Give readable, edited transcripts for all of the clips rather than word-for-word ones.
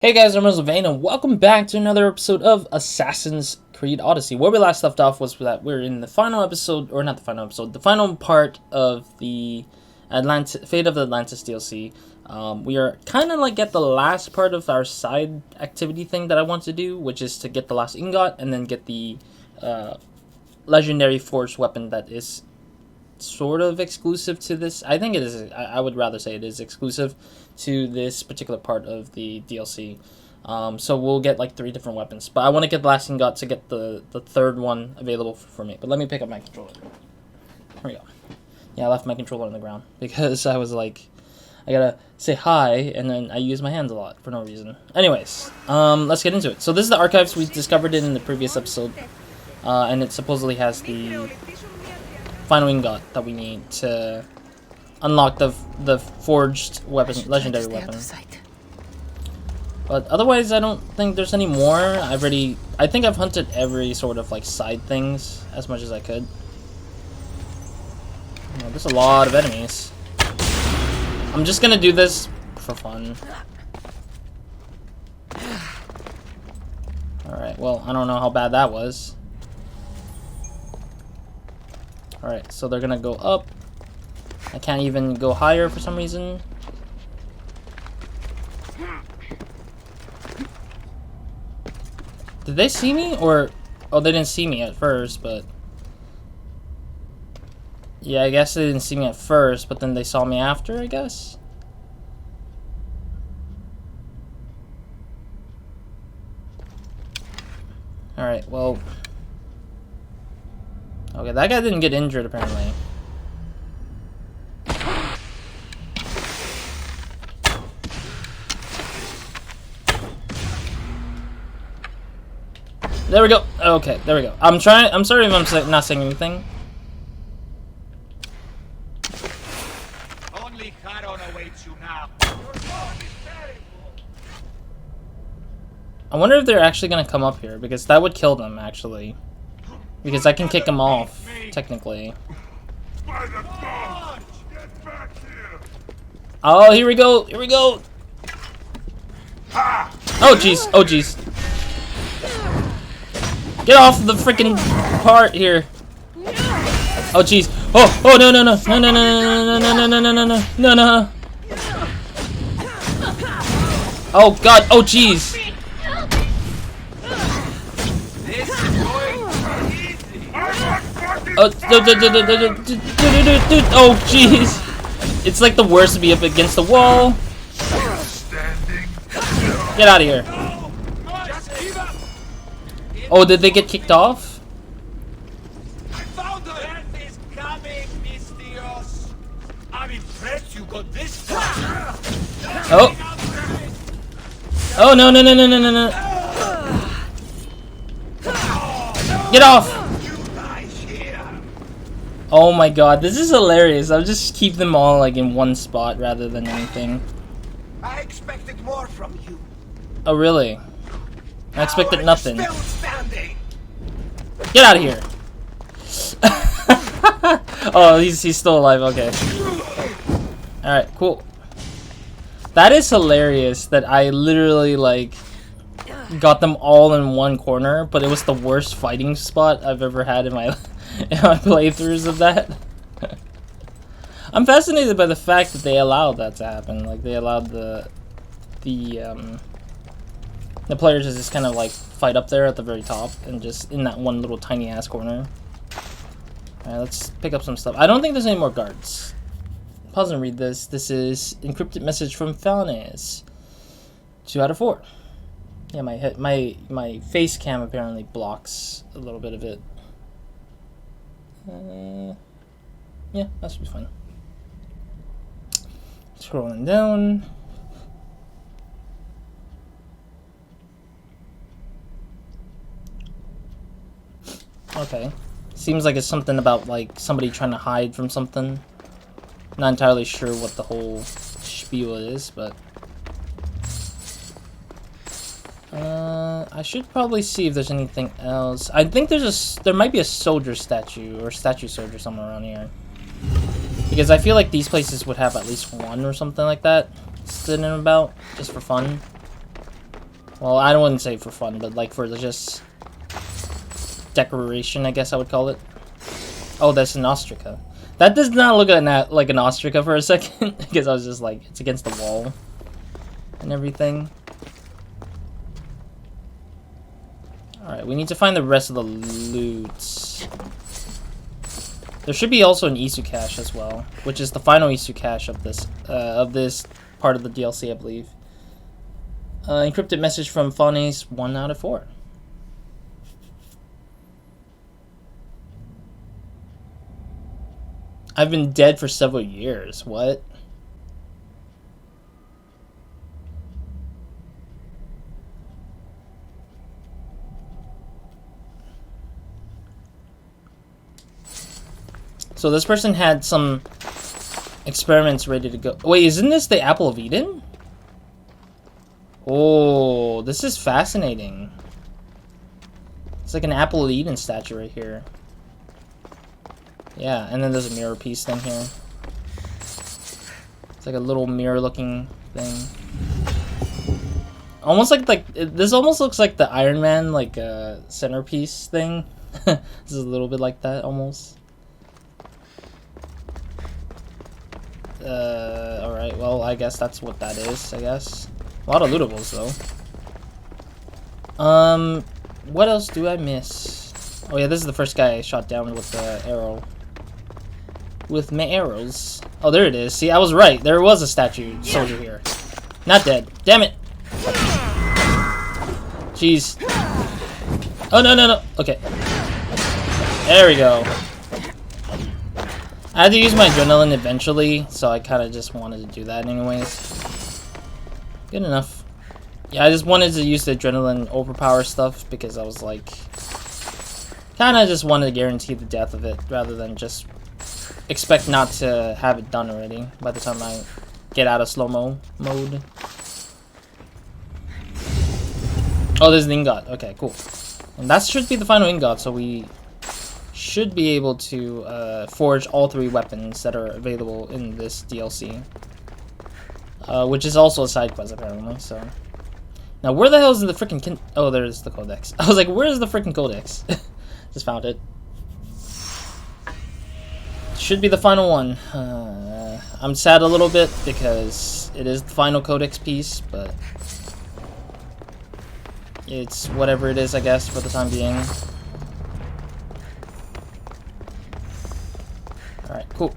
Hey guys, I'm RozaldVaneGAME and welcome back to another episode of Assassin's Creed Odyssey. Where we last left off was that we're in the final episode, or not the final episode, the final part of the Fate of Atlantis DLC. We are kind of like at the last part of our side activity thing that I want to do, which is to get the last ingot and then get the legendary forged weapon that is sort of exclusive to this. I think it is. I would rather say it is exclusive to this particular part of the DLC. So we'll get like 3 different weapons, but I want to get the last ingot to get the third one available for me. But let me pick up my controller. Here we go. Yeah, I left my controller on the ground because I was like, I gotta say hi, and then I use my hands a lot for no reason. Anyways, let's get into it. So this is the archives. We discovered it in the previous episode, and it supposedly has the final ingot that we need to unlock the forged weapon, legendary weapon. But otherwise, I don't think there's any more. I think I've hunted every sort of like side things as much as I could. Oh, there's a lot of enemies. I'm just gonna do this for fun. Alright, well, I don't know how bad that was. Alright, so they're gonna go up. I can't even go higher for some reason. Did they see me? Or... oh, they didn't see me at first, but... yeah, I guess they didn't see me at first, but then they saw me after, I guess? Alright, well... okay, that guy didn't get injured, apparently. There we go. Okay, there we go. I'm sorry if I'm not saying anything. Only Charon awaits you now. I wonder if they're actually gonna come up here, because that would kill them, actually. Because I can kick them off, technically. Oh, here we go! Here we go! Oh, jeez! Oh, jeez! Get off the freaking part here! Oh, jeez! Oh! Oh, no, no, no! No, no, no, no, no, no, no, no, no, no, no, no! Oh, God! Oh, jeez! Oh, jeez! It's like the worst to be up against the wall. Get out of here. Oh, did they get kicked off? Oh. Oh, no, no, no, no, no, no, no. Get off! Oh my god, this is hilarious. I'll just keep them all like in one spot rather than anything. I expected more from you. Oh really? I expected nothing. Get out of here! Oh, he's still alive. Okay. All right, cool. That is hilarious. That I literally like got them all in one corner, but it was the worst fighting spot I've ever had in my playthroughs of that. I'm fascinated by the fact that they allowed that to happen. Like they allowed the players to just kind of like fight up there at the very top and just in that one little tiny ass corner. Alright, let's pick up some stuff. I don't think there's any more guards. Pause and read this. This is encrypted message from Foundry. 2 out of 4. Yeah, my face cam apparently blocks a little bit of it. Yeah, that should be fine. Scrolling down. Okay. Seems like it's something about like somebody trying to hide from something. Not entirely sure what the whole spiel is, but I should probably see if there's anything else. I think there might be a soldier statue or statue soldier somewhere around here. Because I feel like these places would have at least one or something like that sitting about just for fun. Well, I wouldn't say for fun, but like for just decoration, I guess I would call it. Oh, that's an ostraca. That does not look like an ostraca for a second, because I was just like, it's against the wall and everything. Alright, we need to find the rest of the loot. There should be also an Isu cache as well, which is the final Isu cache of this part of the DLC, I believe. Encrypted message from Foundry's 1 out of 4. I've been dead for several years. What? So this person had some experiments ready to go. Wait, isn't this the Apple of Eden? Oh, this is fascinating. It's like an Apple of Eden statue right here. Yeah, and then there's a mirror piece thing here. It's like a little mirror-looking thing. Almost like this almost looks like the Iron Man like centerpiece thing. This is a little bit like that almost. Alright, well, I guess that's what that is, I guess. A lot of lootables, though. What else do I miss? Oh, yeah, this is the first guy I shot down with the arrow. With my arrows. Oh, there it is. See, I was right. There was a statue soldier here. Not dead. Damn it! Jeez. Oh, no, no, no. Okay. There we go. I had to use my adrenaline eventually, so I kind of just wanted to do that anyways. Good enough. Yeah, I just wanted to use the adrenaline overpower stuff because I was like... kind of just wanted to guarantee the death of it rather than just expect not to have it done already by the time I get out of slow-mo mode. Oh, there's an ingot. Okay, cool. And that should be the final ingot, so we should be able to forge all 3 weapons that are available in this DLC. Which is also a side quest, apparently, so... Now, where the hell is the freaking oh, there's the codex. I was like, where's the freaking codex? Just found it. Should be the final one. I'm sad a little bit because it is the final codex piece, but... it's whatever it is, I guess, for the time being. Alright, cool.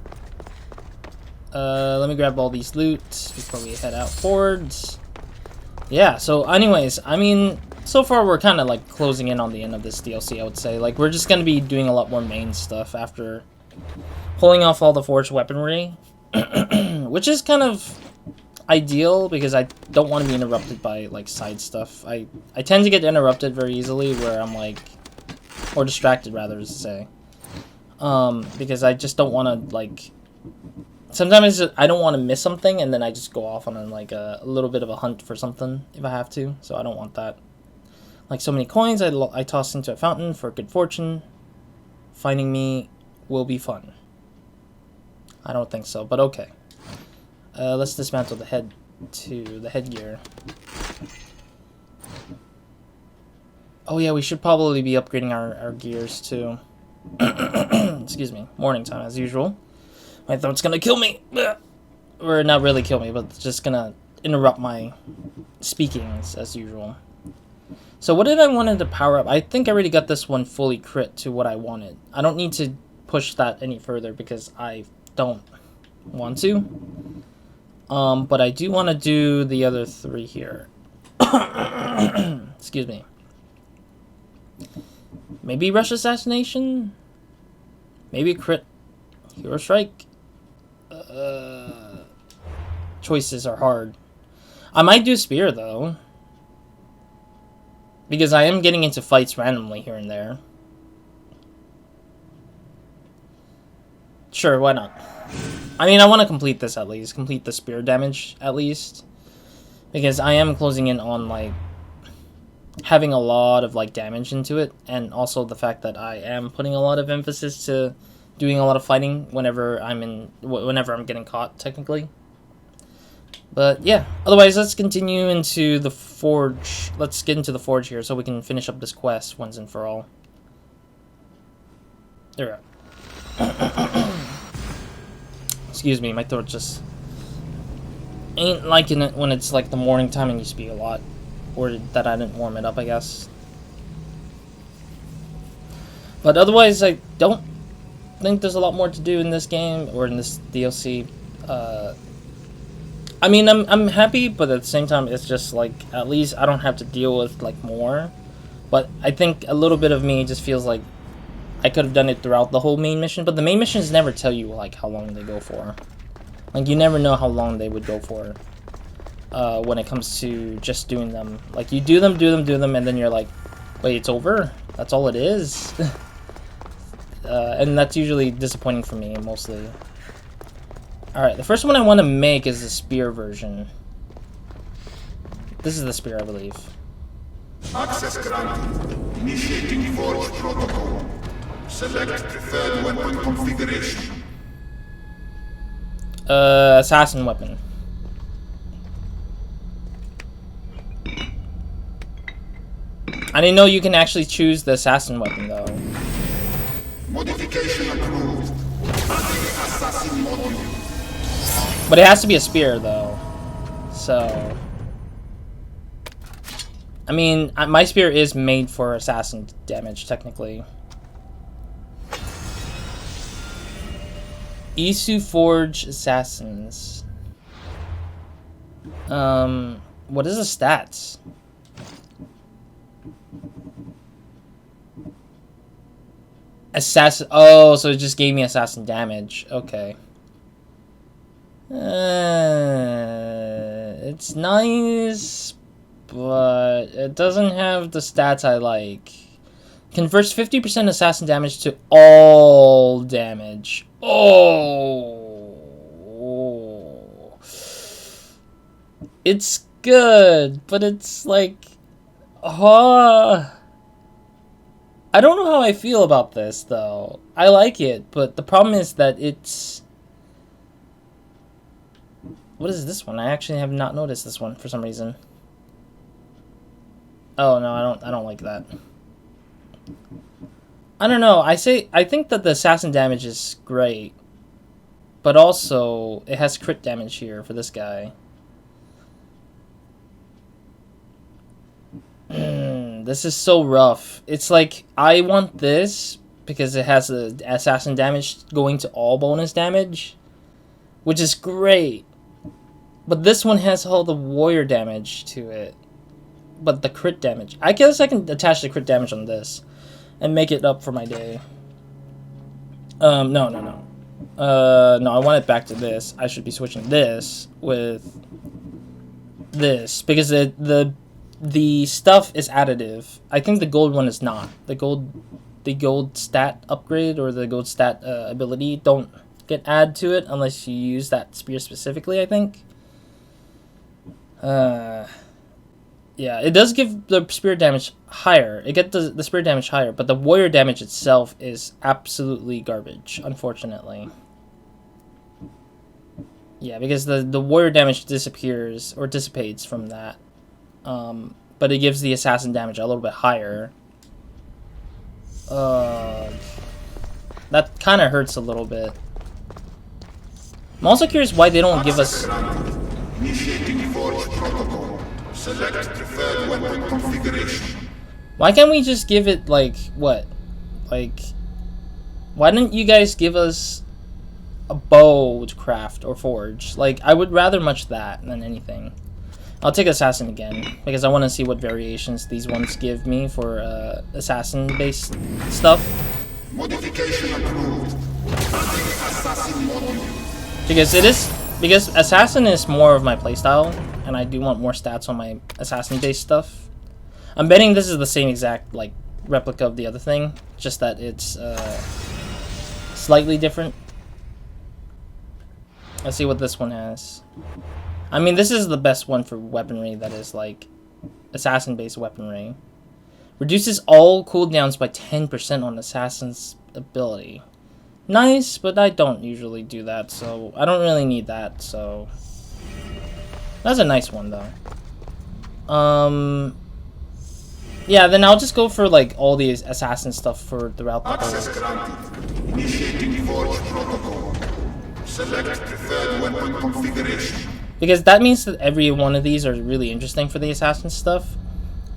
Let me grab all these loot before we head out forwards. Yeah, so anyways, I mean, so far we're kind of like closing in on the end of this DLC, I would say. Like, we're just going to be doing a lot more main stuff after pulling off all the forged weaponry. Which is kind of ideal because I don't want to be interrupted by like side stuff. I tend to get interrupted very easily where I'm like, or distracted rather to say. Because I just don't want to like, sometimes I don't want to miss something and then I just go off on like a little bit of a hunt for something if I have to, so I don't want that. Like so many coins I toss into a fountain for good fortune. Finding me will be fun. I don't think so, but okay. Let's dismantle the headgear. Oh yeah, we should probably be upgrading our gears too. Excuse me. Morning time as usual. My throat's gonna kill me. Or not really kill me, but it's just gonna interrupt my speakings as usual. So what did I wanted to power up? I think I already got this one fully crit to what I wanted. I don't need to push that any further because I don't want to. But I do want to do the other 3 here. Excuse me. Maybe Rush Assassination? Maybe Crit Hero Strike? Choices are hard. I might do Spear, though. Because I am getting into fights randomly here and there. Sure, why not? I mean, I want to complete this at least. Complete the spear damage at least. Because I am closing in on, like, having a lot of, like, damage into it. And also the fact that I am putting a lot of emphasis to doing a lot of fighting whenever I'm getting caught, technically. But yeah, otherwise let's continue into the forge. Let's get into the forge here so we can finish up this quest once and for all. There we go. Excuse me, my throat just ain't liking it when it's like the morning time and you speak a lot. Or that I didn't warm it up, I guess. But otherwise, I don't think there's a lot more to do in this game or in this DLC. I mean, I'm happy, but at the same time, it's just like at least I don't have to deal with like more. But I think a little bit of me just feels like I could have done it throughout the whole main mission. But the main missions never tell you like how long they go for. Like you never know how long they would go for when it comes to just doing them. Like you do them, and then you're like, wait, it's over? That's all it is? And that's usually disappointing for me, mostly. Alright, the first one I want to make is the spear version. This is the spear, I believe. Access granted. Initiating forge protocol. Select preferred weapon configuration. Assassin weapon. I didn't know you can actually choose the assassin weapon, though. Modification approved. Adding assassin module. But it has to be a spear, though. So... I mean, my spear is made for assassin damage, technically. Isu Forge Assassins. What is the stats? Assassin. Oh, so it just gave me assassin damage. Okay. It's nice, but it doesn't have the stats I like. Converts 50% assassin damage to all damage. Oh. It's good, but it's like... I don't know how I feel about this, though. I like it, but the problem is that it's... What is this one? I actually have not noticed this one for some reason. Oh no, I don't like that. I don't know. I think that the assassin damage is great, but also it has crit damage here for this guy. This is so rough. It's like I want this because it has the assassin damage going to all bonus damage, which is great. But this one has all the warrior damage to it. But the crit damage. I guess I can attach the crit damage on this and make it up for my day. No, I want it back to this. I should be switching this with this because the stuff is additive. I think the gold one is not. The gold stat upgrade or the gold stat ability don't get added to it unless you use that spear specifically, I think. Yeah, it does give the spear damage higher. It gets the spear damage higher, but the warrior damage itself is absolutely garbage, unfortunately. Yeah, because the warrior damage disappears or dissipates from that. But it gives the assassin damage a little bit higher. That kind of hurts a little bit. I'm also curious why they don't give us... Initiating forge protocol. Select preferred weapon configuration. Why can't we just give it, like, what? Like, why didn't you guys give us a bow to craft or forge? Like, I would rather much that than anything. I'll take assassin again, because I want to see what variations these ones give me for assassin-based stuff. Modification approved. Adding assassin module. Because assassin is more of my playstyle, and I do want more stats on my assassin-based stuff. I'm betting this is the same exact like replica of the other thing, just that it's slightly different. Let's see what this one has. I mean, this is the best one for weaponry that is like assassin-based weaponry. Reduces all cooldowns by 10% on assassin's ability. Nice, but I don't usually do that, so I don't really need that, so... That's a nice one, though. Yeah, then I'll just go for, like, all these assassin stuff for throughout the Access whole... granted. Initiating Forge Protocol. Select preferred weapon configuration. Because that means that every one of these are really interesting for the assassin stuff.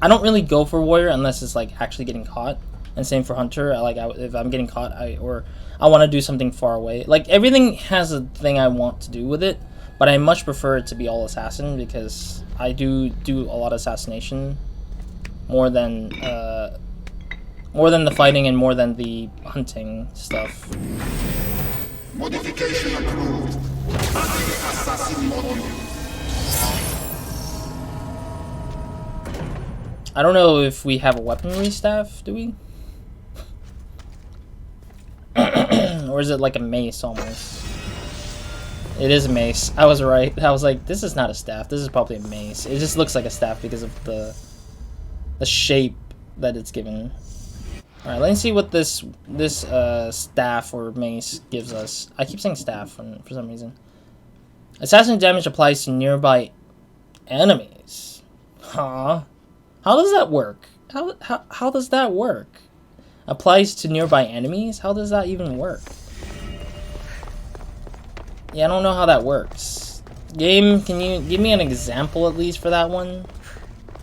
I don't really go for warrior unless it's, like, actually getting caught. And same for hunter. If I'm getting caught, I want to do something far away. Like, everything has a thing I want to do with it. But I much prefer it to be all assassin because I do a lot of assassination. More than the fighting and more than the hunting stuff. Modification approved. Adding assassin module. I don't know if we have a weaponry staff, do we? Or is it like a mace almost? It is a mace. I was right. I was like, this is not a staff. This is probably a mace. It just looks like a staff because of the shape that it's given. Alright, let's see what this staff or mace gives us. I keep saying staff for some reason. Assassin damage applies to nearby enemies. Huh? How does that work? How does that work? Applies to nearby enemies? How does that even work? Yeah, I don't know how that works. Game, can you give me an example at least for that one?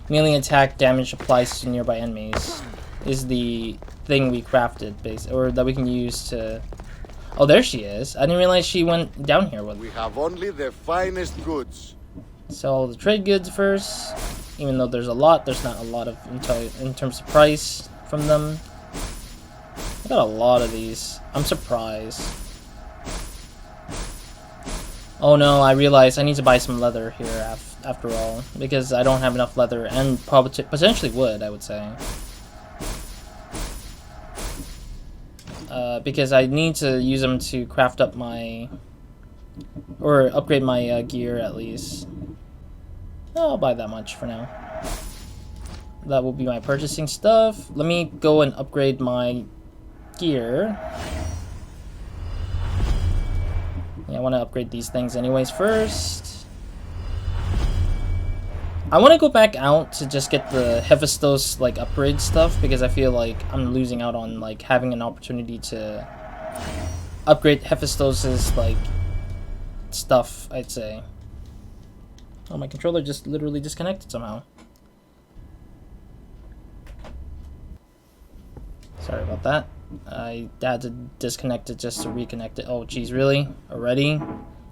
Melee attack damage applies to nearby enemies is the thing we crafted, or that we can use to... Oh, there she is. I didn't realize she went down here with me. We have only the finest goods. Sell the trade goods first. Even though there's not a lot of in terms of price from them. I got a lot of these. I'm surprised. Oh no, I realized I need to buy some leather here after all, because I don't have enough leather, and probably potentially wood, I would say. Because I need to use them to craft up my, or upgrade my gear at least. I'll buy that much for now. That will be my purchasing stuff. Let me go and upgrade my gear. Yeah, I want to upgrade these things anyways first. I want to go back out to just get the Hephaestus like upgrade stuff, because I feel like I'm losing out on like having an opportunity to upgrade Hephaestus's like stuff, I'd say. Oh, my controller just literally disconnected somehow. Sorry about that. I had to disconnect it just to reconnect it. Oh, geez, really? Already?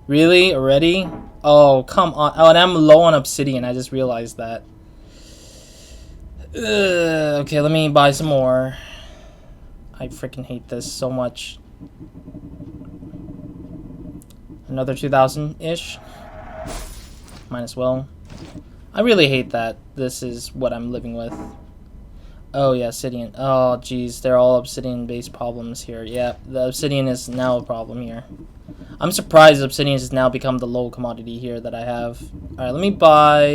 Really? Already? Oh, come on. Oh, and I'm low on obsidian. I just realized that. Okay, let me buy some more. I freaking hate this so much. Another 2,000-ish. Might as well. I really hate that this is what I'm living with. Oh yeah, obsidian. Oh geez, they're all obsidian-based problems here. Yeah, the obsidian is now a problem here. I'm surprised obsidian has now become the low commodity here that I have. Alright, let me buy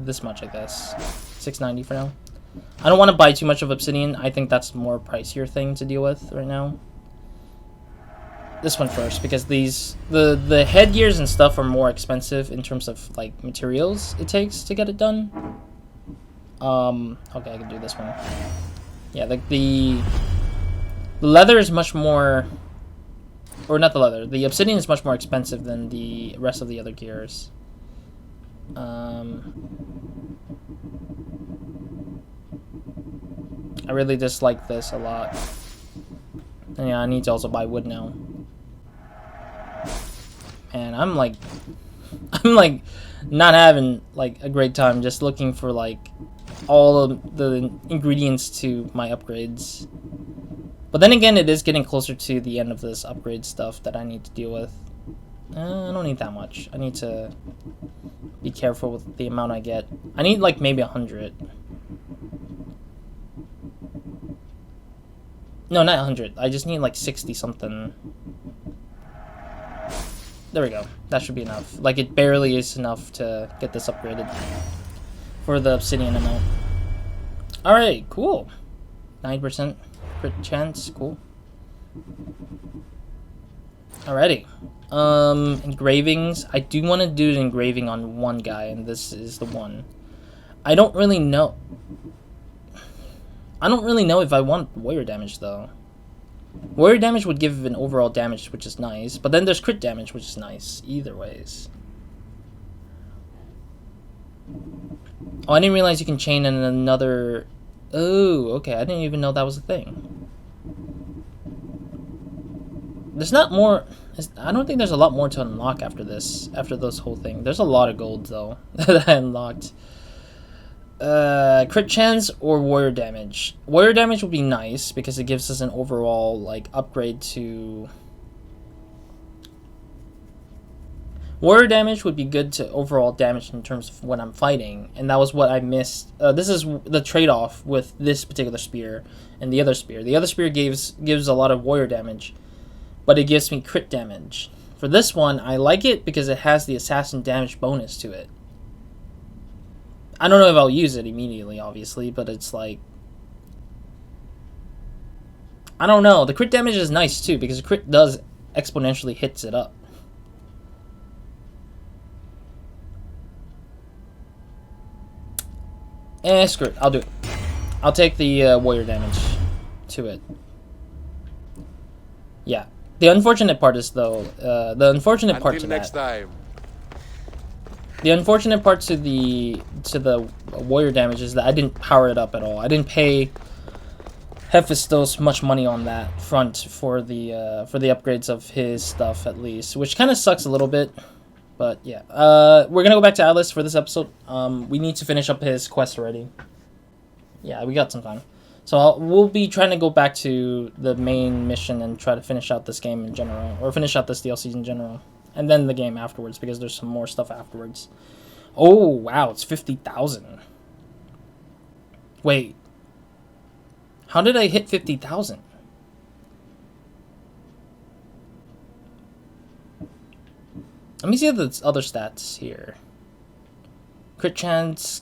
this much, I guess. 690 for now. I don't want to buy too much of obsidian. I think that's a more pricier thing to deal with right now. This one first, because the headgears and stuff are more expensive in terms of like materials it takes to get it done. Okay, I can do this one. Yeah, like the leather is much more, or not the leather, the obsidian is much more expensive than the rest of the other gears. I really dislike this a lot. And yeah, I need to also buy wood now. And I'm like not having like a great time just looking for like all of the ingredients to my upgrades. But then again, it is getting closer to the end of this upgrade stuff that I need to deal with. I don't need that much. I need to be careful with the amount I get. I need like maybe 100. No, not 100. I just need like 60 something. There we go. That should be enough. Like, it barely is enough to get this upgraded for the obsidian amount. Alright, cool. 9% crit chance. Cool. Alrighty. Engravings. I do want to do an engraving on one guy, and this is the one. I don't really know. I don't really know if I want warrior damage, though. Warrior damage would give an overall damage, which is nice. But then there's crit damage, which is nice. Either ways. Oh, I didn't realize you can chain in another... Oh, okay. I didn't even know that was a thing. There's not more... I don't think there's a lot more to unlock after this. After this whole thing. There's a lot of gold, though, that I unlocked. Crit chance or warrior damage. Warrior damage would be nice because it gives us an overall like upgrade to... Warrior damage would be good to overall damage in terms of when I'm fighting, and that was what I missed. This is the trade-off with this particular spear and the other spear. The other spear gives a lot of warrior damage, but it gives me crit damage. For this one, I like it because it has the assassin damage bonus to it. I don't know if I'll use it immediately, obviously, but it's like... I don't know. The crit damage is nice, too, because crit does exponentially hits it up. Screw it. I'll do it. I'll take the warrior damage to it. Yeah. The unfortunate part is, though... the unfortunate part to next that... time. The unfortunate part to the warrior damage is that I didn't power it up at all. I didn't pay Hephaestus much money on that front for the upgrades of his stuff, at least, which kind of sucks a little bit. But yeah, we're gonna go back to Atlas for this episode. We need to finish up his quest already. Yeah, we got some time, so we'll be trying to go back to the main mission and try to finish out this game in general, or finish out this DLC in general. And then the game afterwards, because there's some more stuff afterwards. Oh, wow, it's 50,000. Wait. How did I hit 50,000? Let me see the other stats here. Crit chance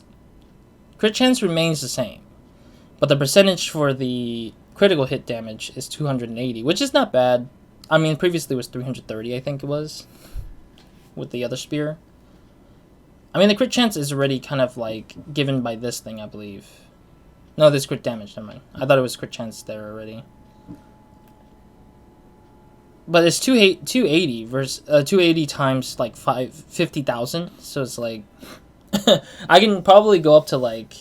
remains the same. But the percentage for the critical hit damage is 280, which is not bad. I mean, previously it was 330, I think it was, with the other spear. I mean, the crit chance is already kind of, like, given by this thing, I believe. No, this crit damage, never mind. I thought it was crit chance there already. But it's 280 versus 280 times, like, 50,000, so it's like... I can probably go up to, like...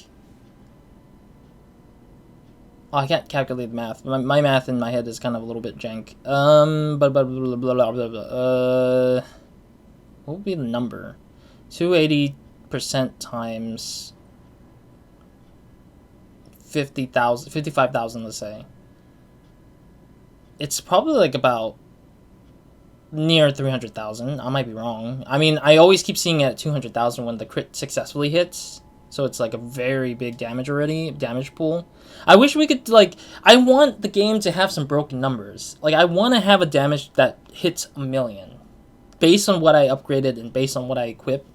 Oh, I can't calculate the math. My math in my head is kind of a little bit jank. What would be the number? 280% times 50,000, 55,000, let's say. It's probably like about near 300,000. I might be wrong. I mean, I always keep seeing it at 200,000 when the crit successfully hits. So it's like a very big damage pool. I wish we could, like, I want the game to have some broken numbers. Like, I want to have a damage that hits 1,000,000. Based on what I upgraded and based on what I equip.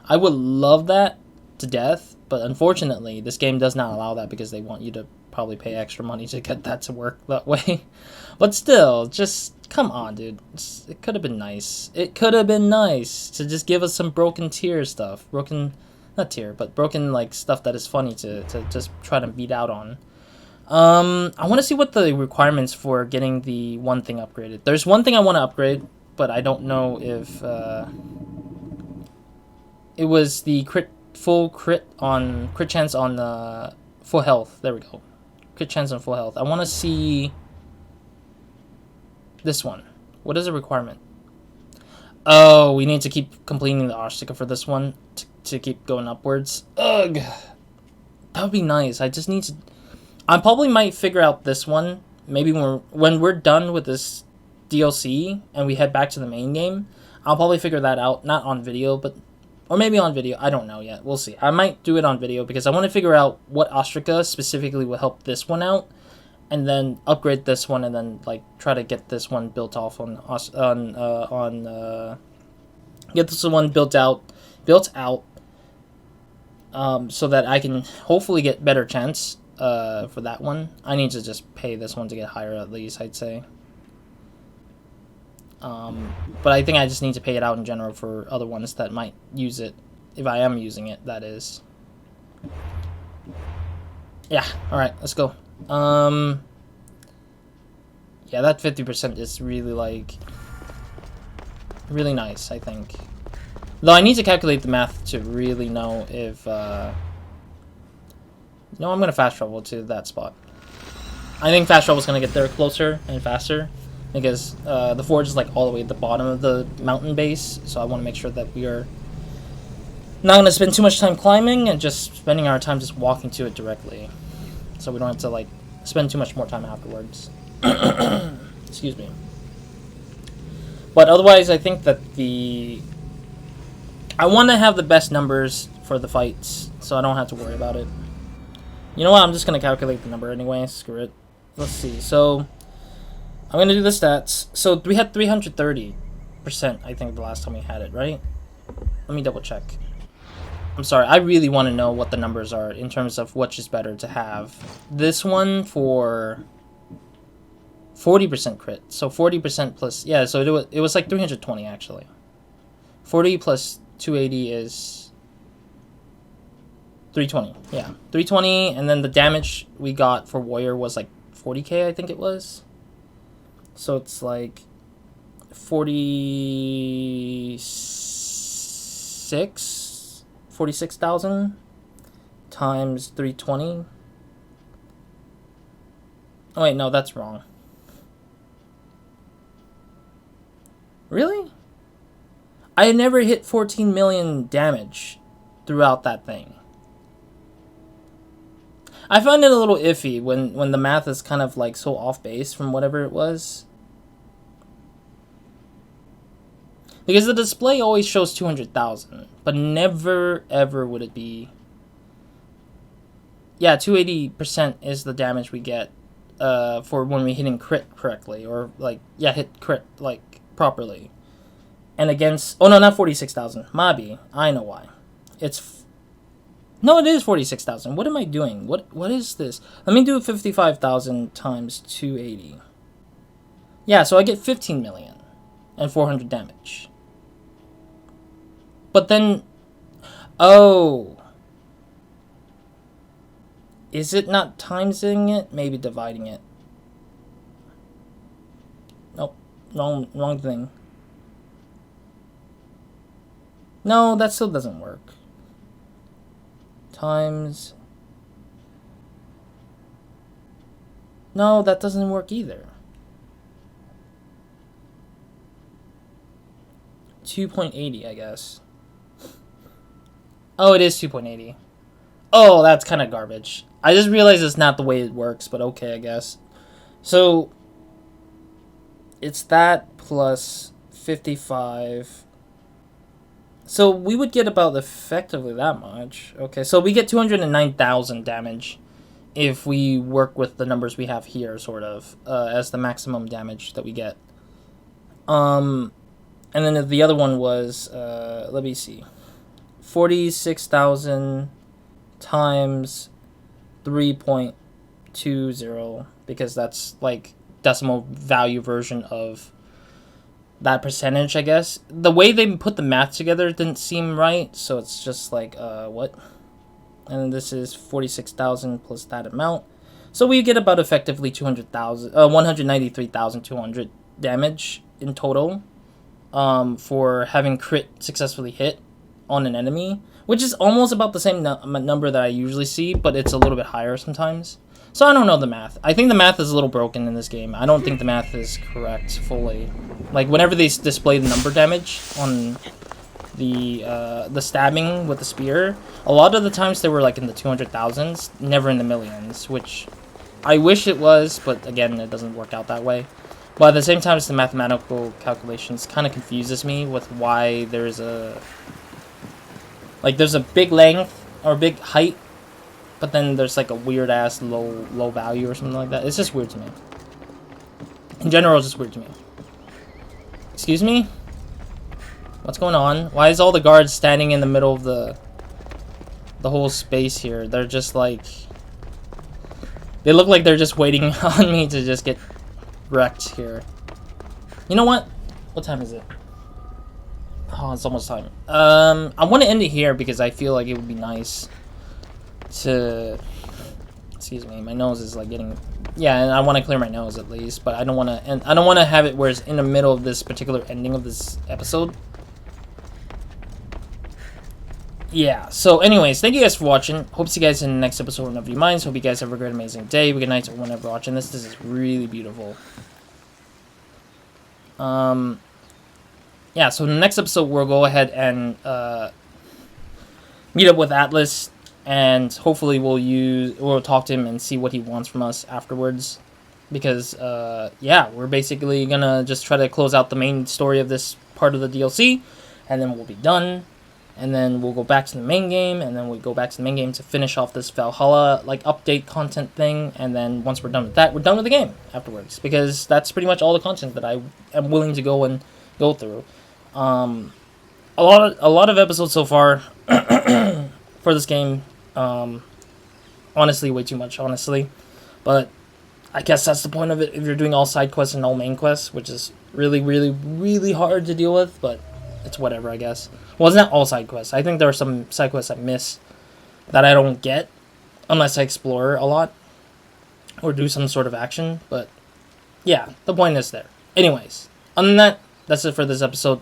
I would love that to death, but unfortunately, this game does not allow that because they want you to probably pay extra money to get that to work that way. But still, just, come on, dude. It could have been nice. It could have been nice to just give us some broken tier stuff. Not tier, but broken, like, stuff that is funny to just try to beat out on. I want to see what the requirements for getting the one thing upgraded. There's one thing I want to upgrade, but I don't know if, it was the full crit chance on, full health. There we go. Crit chance on full health. I want to see this one. What is the requirement? Oh, we need to keep completing the obstacle for this one to keep going upwards. Ugh. That would be nice. I just need to... I probably might figure out this one. Maybe when we're done with this DLC and we head back to the main game, I'll probably figure that out. Not on video, but... Or maybe on video. I don't know yet. We'll see. I might do it on video because I want to figure out what ostraca specifically will help this one out. And then upgrade this one and then, like, try to get this one built off get this one built out, so that I can hopefully get better chance for that one. I need to just pay this one to get higher at least, I'd say. But I think I just need to pay it out in general for other ones that might use it, if I am using it, that is. Yeah, alright, let's go. Yeah, that 50% is really, like, really nice, I think. Though I need to calculate the math to really know if, No, I'm gonna fast travel to that spot. I think fast travel is gonna get there closer and faster, because the forge is like all the way at the bottom of the mountain base, so I want to make sure that we are not gonna spend too much time climbing and just spending our time just walking to it directly, so we don't have to like spend too much more time afterwards. Excuse me. But otherwise, I think that I want to have the best numbers for the fights, so I don't have to worry about it. You know what? I'm just gonna calculate the number anyway. Screw it. Let's see. So I'm gonna do the stats. So we had 330%, I think, the last time we had it, right? Let me double check. I'm sorry, I really want to know what the numbers are in terms of which is better to have. This one for 40% crit. So 40% plus, yeah, so it was like 320 actually. 40 plus 280 is 320. Yeah, 320, and then the damage we got for warrior was like 40k, I think it was. So it's like 46,000 times 320. Oh wait, no, that's wrong. Really? I had never hit 14 million damage throughout that thing. I find it a little iffy when the math is kind of like so off base from whatever it was. Because the display always shows 200,000, but never ever would it be. Yeah, 280% is the damage we get for when we're hitting crit correctly, or like, yeah, hit crit like properly. And against, oh no, not 46,000. Mabi, I know why. No, it is 46,000. What am I doing? What is this? Let me do 55,000 times 280. Yeah, so I get 15 million and 400 damage. But then, oh, is it not timesing it? Maybe dividing it. Nope, wrong thing. No, that still doesn't work. Times. No, that doesn't work either. 2.80, I guess. Oh, it is 2.80. Oh, that's kind of garbage. I just realized it's not the way it works, but okay, I guess. So, it's that plus 55. So we would get about effectively that much. Okay, so we get 209,000 damage if we work with the numbers we have here, sort of, as the maximum damage that we get. And then the other one was, let me see, 46,000 times 3.20, because that's like decimal value version of that percentage, I guess. The way they put the math together didn't seem right, so it's just like, what? And this is 46,000 plus that amount. So we get about effectively 193,200 damage in total for having crit successfully hit on an enemy, which is almost about the same number that I usually see, but it's a little bit higher sometimes. So I don't know the math. I think the math is a little broken in this game. I don't think the math is correct fully. Like, whenever they display the number damage on the stabbing with the spear, a lot of the times they were like in the 200,000s, never in the millions, which I wish it was, but again, it doesn't work out that way. But at the same time, the mathematical calculations kind of confuses me with why there's a big length or big height, but then there's like a weird ass low value or something like that. It's just weird to me. In general, it's just weird to me. Excuse me? What's going on? Why is all the guards standing in the middle of the whole space here? They're just like, they look like they're just waiting on me to just get wrecked here. You know what? What time is it? Oh, it's almost time. I want to end it here because I feel like it would be nice to... Excuse me, my nose is like getting... Yeah, and I want to clear my nose at least, but I don't want to... And I don't want to have it where it's in the middle of this particular ending of this episode. Yeah, so anyways, thank you guys for watching. Hope to see you guys in the next episode of None of Minds. Hope you guys have a great, amazing day. Good night to whenever watching this. This is really beautiful. Yeah, so in the next episode, we'll go ahead and meet up with Atlas, and hopefully we'll talk to him and see what he wants from us afterwards. Because, yeah, we're basically gonna just try to close out the main story of this part of the DLC, and then we'll be done. And then we'll go back to the main game, and then we'll go back to the main game to finish off this Valhalla, like, update content thing. And then once we're done with that, we're done with the game afterwards. Because that's pretty much all the content that I am willing to go through. A lot of episodes so far for this game. Honestly, way too much, honestly. But I guess that's the point of it if you're doing all side quests and all main quests, which is really, really, really hard to deal with, but it's whatever, I guess. Well, it's not all side quests. I think there are some side quests I miss that I don't get unless I explore a lot or do some sort of action, but yeah, the point is there. Anyways, other than that, that's it for this episode,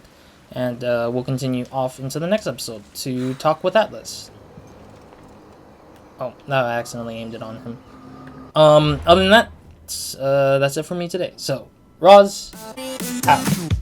and we'll continue off into the next episode to talk with Atlas. Oh, no, I accidentally aimed it on him. Other than that, that's it for me today. So, Roz, out.